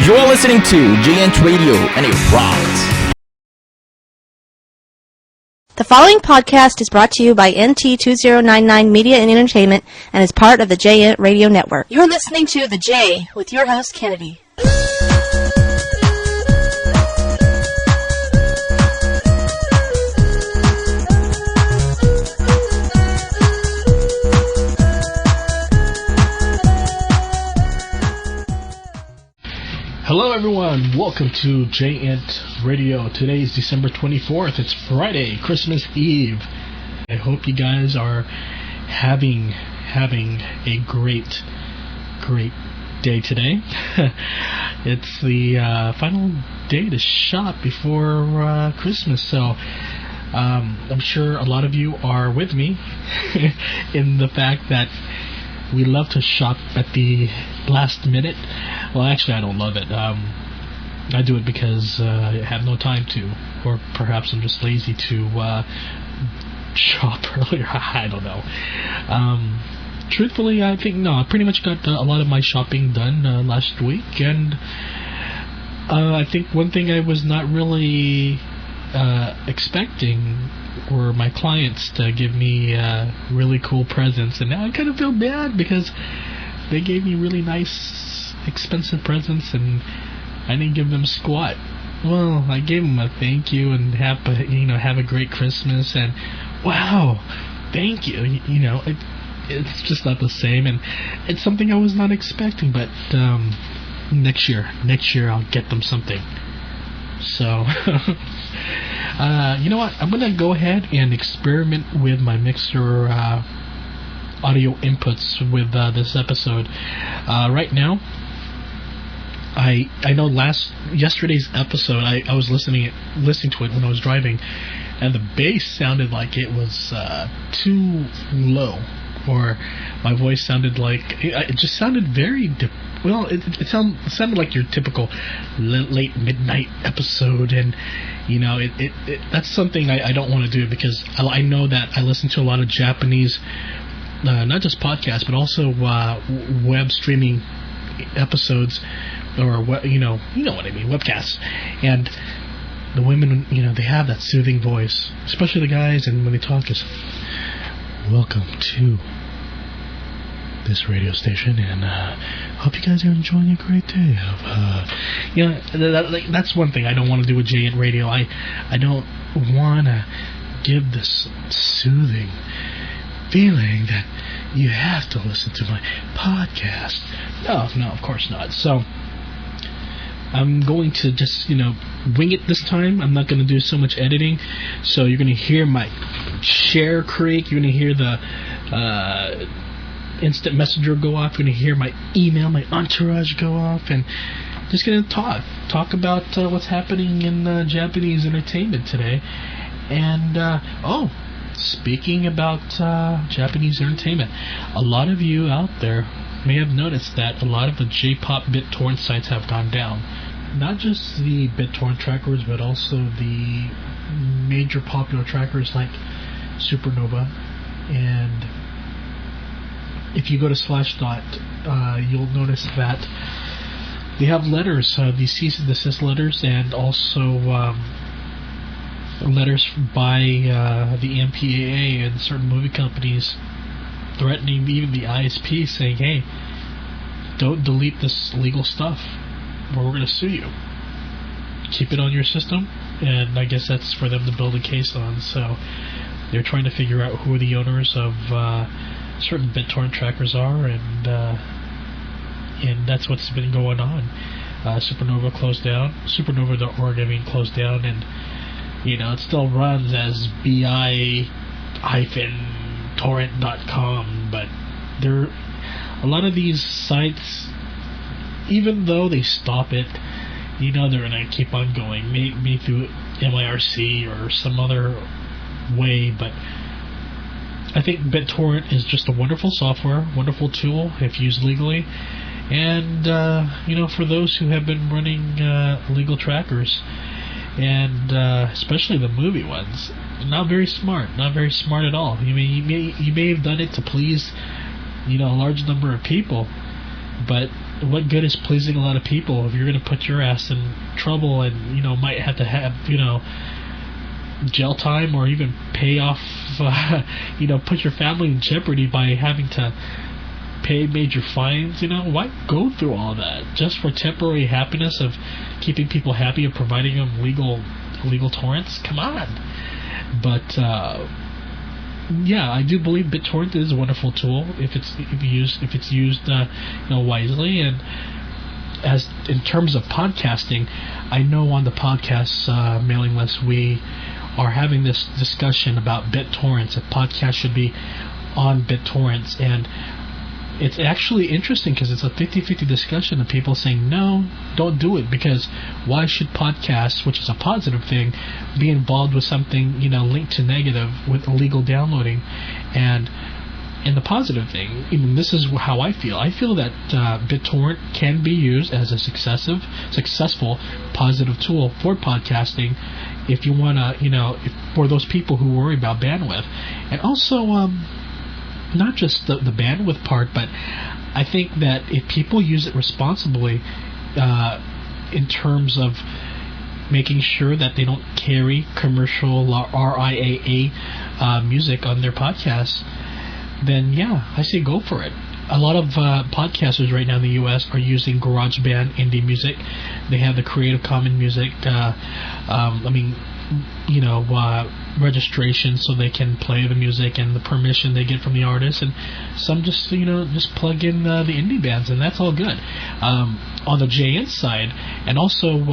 You're listening to J-ENT Radio, and it rocks. The following podcast is brought to you by NT2099 Media and Entertainment and is part of the J-ENT Radio Network. You're listening to The J with your host, Kennedy. Hello everyone, welcome to J-ENT Radio. Today is December 24th, it's Friday, Christmas Eve. I hope you guys are having a great day today. It's the final day to shop before Christmas, so I'm sure a lot of you are with me in the fact that we love to shop at the last minute. Well, actually, I don't love it. I do it because I have no time to, or perhaps I'm just lazy to shop earlier. I don't know. Truthfully, I think I pretty much got a lot of my shopping done last week, and I think one thing I was not really expecting were my clients to give me really cool presents, and now I kind of feel bad because they gave me really nice, expensive presents, and I didn't give them squat. Well, I gave them a thank you and have a great Christmas, and wow, thank you. It's just not the same, and it's something I was not expecting. But next year I'll get them something. So, you know what? I'm gonna go ahead and experiment with my mixer audio inputs with this episode. Right now, I know yesterday's episode, I was listening to it when I was driving, and the bass sounded like it was too low, or my voice sounded like it just sounded very it sounded like your typical late midnight episode, and that's something I don't want to do, because I know that I listen to a lot of Japanese, not just podcasts, but also web streaming episodes, or you know what I mean, webcasts, and the women, they have that soothing voice, especially the guys, and when they talk is, welcome to this radio station, and hope you guys are enjoying a great day of that's one thing I don't want to do with J-ENT Radio. I don't want to give this soothing feeling that you have to listen to my podcast. No, of course not. So I'm going to just wing it this time. I'm not going to do so much editing, so you're going to hear my chair creak, you're going to hear the instant messenger go off, you're going to hear my email, my entourage go off, and just going to talk about what's happening in Japanese entertainment today. And speaking about Japanese entertainment, a lot of you out there may have noticed that a lot of the J-pop BitTorrent sites have gone down. Not just the BitTorrent trackers, but also the major popular trackers like Supernova. And if you go to Slashdot, you'll notice that they have letters, the cease and desist letters, and also letters by the MPAA and certain movie companies threatening even the ISP, saying, hey, don't delete this illegal stuff or we're going to sue you. Keep it on your system, and I guess that's for them to build a case on. So they're trying to figure out who the owners of certain BitTorrent trackers are, and that's what's been going on. Supernova closed down, supernova.org closed down, and it still runs as bi-torrent.com, but a lot of these sites, even though they stop it, they're going to keep on going, maybe through MIRC or some other way. But I think BitTorrent is just a wonderful software, wonderful tool if used legally, and for those who have been running legal trackers, and especially the movie ones, not very smart at all. You may have done it to please a large number of people, but what good is pleasing a lot of people if you're going to put your ass in trouble and, might have to have, jail time or even pay off, put your family in jeopardy by having to pay major fines, why go through all that just for temporary happiness of keeping people happy and providing them legal torrents? Come on. But yeah, I do believe BitTorrent is a wonderful tool if it's used wisely. And as in terms of podcasting, I know on the podcast mailing list we are having this discussion about BitTorrents, if podcasts should be on BitTorrents, and it's actually interesting because it's a 50-50 discussion of people saying no, don't do it, because why should podcasts, which is a positive thing, be involved with something linked to negative with illegal downloading? And the positive thing, this is how I feel that BitTorrent can be used as a successful positive tool for podcasting if you want to, for those people who worry about bandwidth. And also not just the bandwidth part, but I think that if people use it responsibly in terms of making sure that they don't carry commercial RIAA music on their podcasts, then yeah, I say go for it. A lot of podcasters right now in the U.S. are using GarageBand indie music. They have the Creative Commons music, registration, so they can play the music and the permission they get from the artist, and some just plug in the indie bands, and that's all good. On the J-ENT side, and also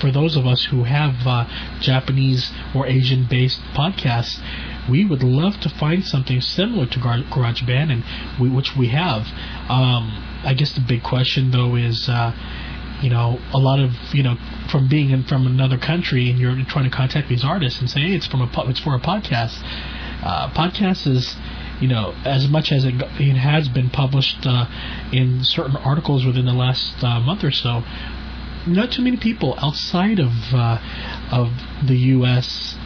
for those of us who have Japanese or Asian based podcasts, we would love to find something similar to GarageBand, and which we have. I guess the big question though is a lot of from being from another country, and you're trying to contact these artists and say, hey, it's for a podcast. Podcast is, as much as it has been published in certain articles within the last month or so, not too many people outside of the U.S.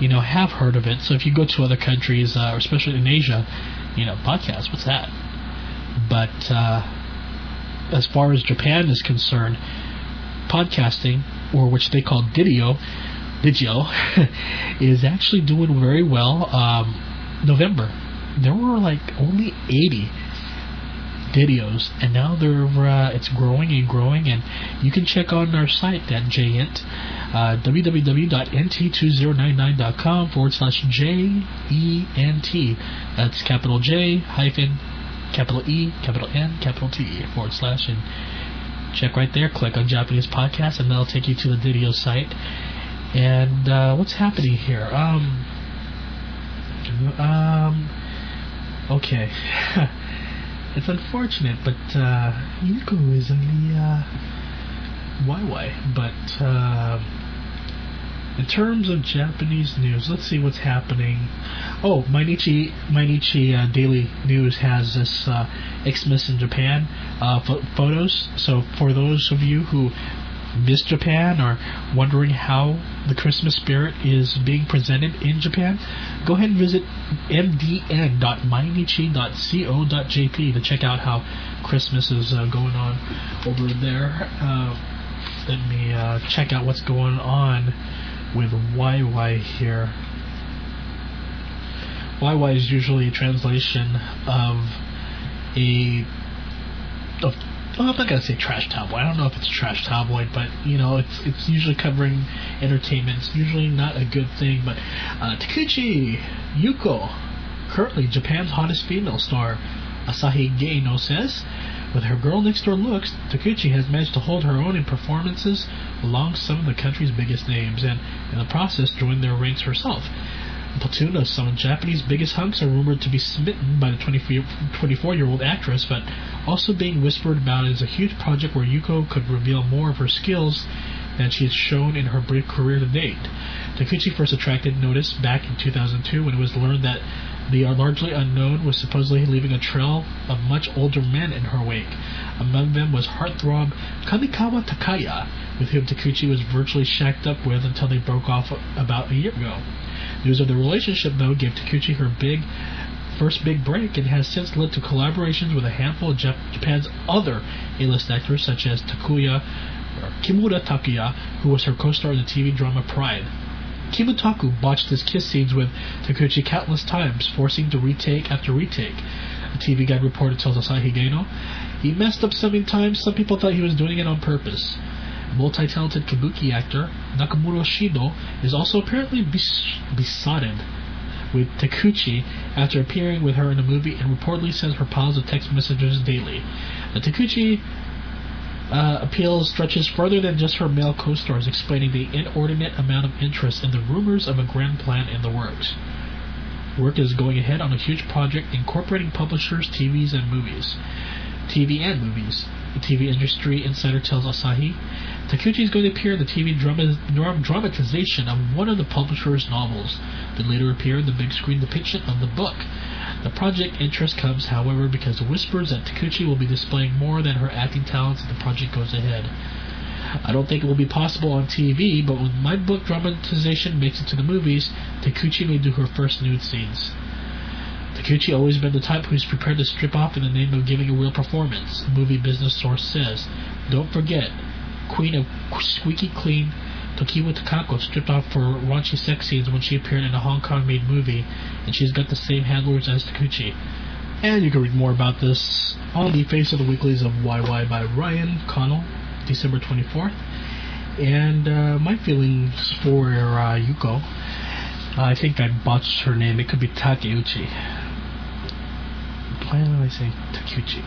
have heard of it. So if you go to other countries, or especially in Asia, podcast, what's that? But as far as Japan is concerned, podcasting, or which they call Digio, is actually doing very well. November, there were only 80 Digios, and now it's growing and growing. And you can check on our site at J-ENT, www.nt2099.com/JENT. That's capital J hyphen capital E capital N capital T / and check right there, click on Japanese podcast, and that'll take you to the Digio site. And what's happening here? Okay. It's unfortunate, but Yuko is in the YY. But in terms of Japanese news, let's see what's happening. Oh, Mainichi Daily News has this Xmas in Japan photos. So for those of you who miss Japan or wondering how the Christmas spirit is being presented in Japan, go ahead and visit mdn.mainichi.co.jp to check out how Christmas is going on over there. Let me check out what's going on with YY here. YY is usually a translation of I'm not gonna say trash tabloid. I don't know if it's trash tabloid, but it's usually covering entertainment. It's usually not a good thing. But Takuchi Yuko, currently Japan's hottest female star, Asahi Geino says, with her girl next door looks, Takuchi has managed to hold her own in performances along some of the country's biggest names, and in the process joined their ranks herself. A platoon of some Japanese biggest hunks are rumored to be smitten by the 24-year-old actress, but also being whispered about is a huge project where Yuko could reveal more of her skills than she has shown in her brief career to date. Takuchi first attracted notice back in 2002 when it was learned that the largely unknown was supposedly leaving a trail of much older men in her wake. Among them was heartthrob Kamikawa Takaya, with whom Takuchi was virtually shacked up with until they broke off about a year ago. News of the relationship, though, gave Takuchi her big first big break and has since led to collaborations with a handful of Japan's other A-list actors such as Kimura Takuya, who was her co-star in the TV drama Pride. Kimutaku botched his kiss scenes with Takuchi countless times, forcing to retake after retake. A TV Guide reporter tells Asahi Gaino, "He messed up so many times, some people thought he was doing it on purpose." Multi-talented kabuki actor Nakamura Shido is also apparently besotted with Takuchi after appearing with her in a movie and reportedly sends her piles of text messages daily. The Takuchi appeal stretches further than just her male co-stars, explaining the inordinate amount of interest in the rumors of a grand plan in the works. Work is going ahead on a huge project incorporating publishers, TV and movies. The TV industry insider tells Asahi, Takuchi is going to appear in the TV dramatization of one of the publisher's novels, then later appear in the big screen depiction of the book. The project interest comes, however, because whispers that Takuchi will be displaying more than her acting talents as the project goes ahead. I don't think it will be possible on TV, but when my book dramatization makes it to the movies, Takuchi may do her first nude scenes. Takuchi always been the type who's prepared to strip off in the name of giving a real performance, a movie business source says. Don't forget, Queen of Squeaky Clean Tokiwa Takako stripped off for raunchy sex scenes when she appeared in a Hong Kong-made movie, and she's got the same handlers as Takuchi. And you can read more about this on the Face of the Weeklies of YY by Ryan Connell, December 24th. And my feelings for Yuko, I think I botched her name. It could be Takeuchi. Why did I say Takuchi?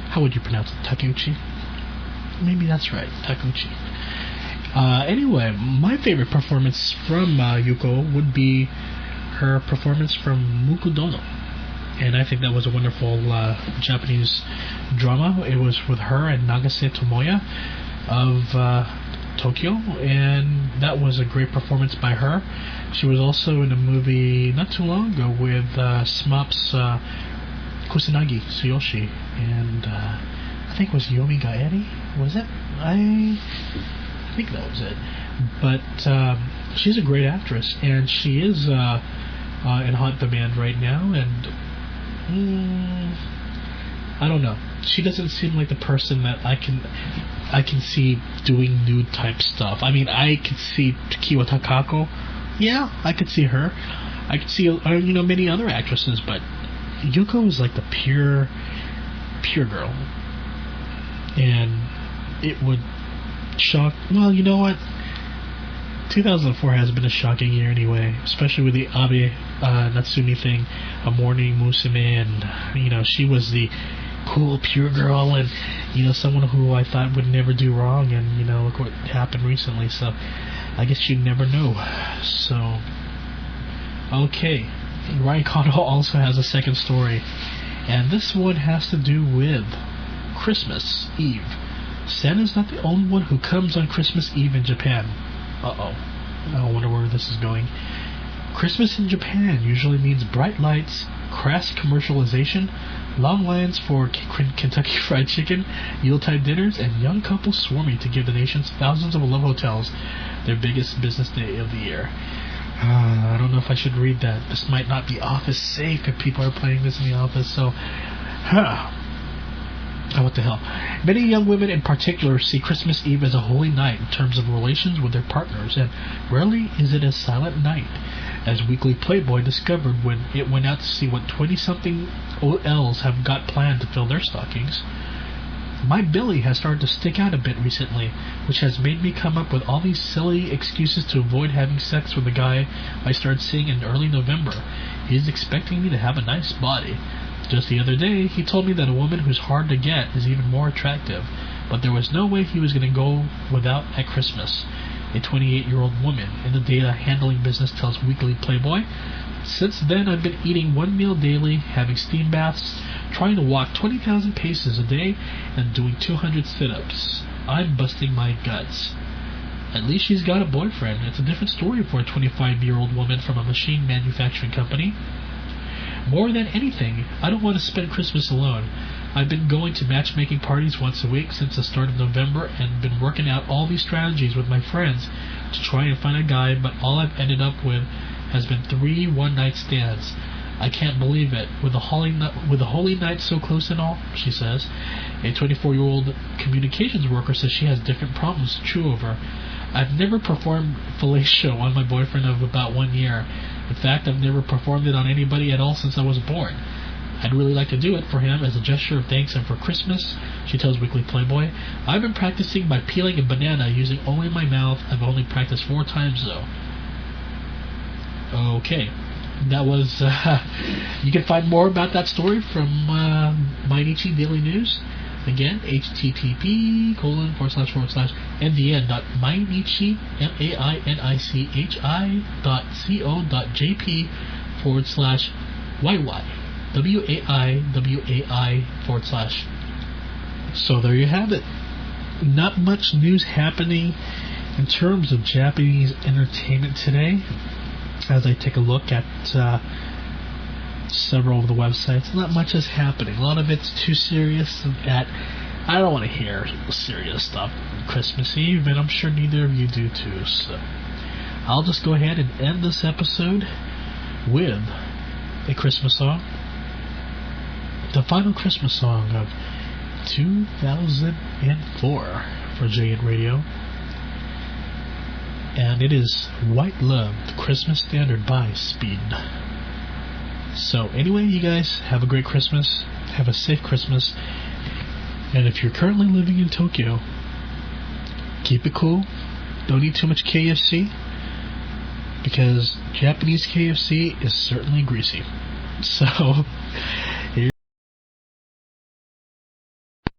How would you pronounce it? Takeuchi? Maybe that's right, Takuchi. Anyway, my favorite performance from Yuko would be her performance from Mukudono. And I think that was a wonderful Japanese drama. It was with her and Nagase Tomoya of Tokyo, and that was a great performance by her. She was also in a movie not too long ago with SMAP's Kusanagi Tsuyoshi, and I think it was Yomi Gaeri, was it? I think that was it. But she's a great actress, and she is in hot demand right now, and I don't know. She doesn't seem like the person that I can see doing nude type stuff. I mean, I could see Takiwa Takako. Yeah, I could see her. I could see many other actresses, but Yuko is like the pure girl. And it would shock... Well, you know what? 2004 has been a shocking year anyway, especially with the Abe Natsumi thing, a Morning Musume, and, she was the cool, pure girl, and, someone who I thought would never do wrong, and, look what happened recently, so I guess you never know. So, okay. Ryan Connell also has a second story, and this one has to do with Christmas Eve. Santa's not the only one who comes on Christmas Eve in Japan. Uh-oh. I wonder where this is going. Christmas in Japan usually means bright lights, crass commercialization, long lines for Kentucky Fried Chicken, Yuletide dinners, and young couples swarming to give the nation's thousands of love hotels their biggest business day of the year. I don't know if I should read that. This might not be office safe if people are playing this in the office, so... what the hell. Many young women in particular see Christmas Eve as a holy night in terms of relations with their partners, and rarely is it a silent night, as Weekly Playboy discovered when it went out to see what 20-something OLs have got planned to fill their stockings. My Billy has started to stick out a bit recently, which has made me come up with all these silly excuses to avoid having sex with the guy I started seeing in early November. He's expecting me to have a nice body. Just the other day, he told me that a woman who's hard to get is even more attractive, but there was no way he was going to go without at Christmas. A 28-year-old woman in the data handling business tells Weekly Playboy, "Since then, I've been eating one meal daily, having steam baths, trying to walk 20,000 paces a day, and doing 200 sit-ups. I'm busting my guts." At least she's got a boyfriend. It's a different story for a 25-year-old woman from a machine manufacturing company. "More than anything, I don't want to spend Christmas alone. I've been going to matchmaking parties once a week since the start of November and been working out all these strategies with my friends to try and find a guy, but all I've ended up with has been 3 one-night stands. I can't believe it. With the holy night so close and all, she says. A 24-year-old communications worker says she has different problems to chew over. I've never performed fellatio on my boyfriend of about 1 year. In fact, I've never performed it on anybody at all since I was born. I'd really like to do it for him as a gesture of thanks and for Christmas, she tells Weekly Playboy. I've been practicing by peeling a banana using only my mouth. I've only practiced 4 times though. Okay. That was, you can find more about that story from Mainichi Daily News. Again, http://ndn.mainichi, mainichi.jp/YY. So there you have it. Not much news happening in terms of Japanese entertainment today. As I take a look at several of the websites, not much is happening. A lot of it's too serious that I don't want to hear serious stuff on Christmas Eve, and I'm sure neither of you do too. So I'll just go ahead and end this episode with a Christmas song. The final Christmas song of 2004 for J-ENT Radio. And it is White Love, the Christmas Standard by Speed. So anyway, you guys, have a great Christmas. Have a safe Christmas. And if you're currently living in Tokyo, keep it cool. Don't eat too much KFC, because Japanese KFC is certainly greasy. So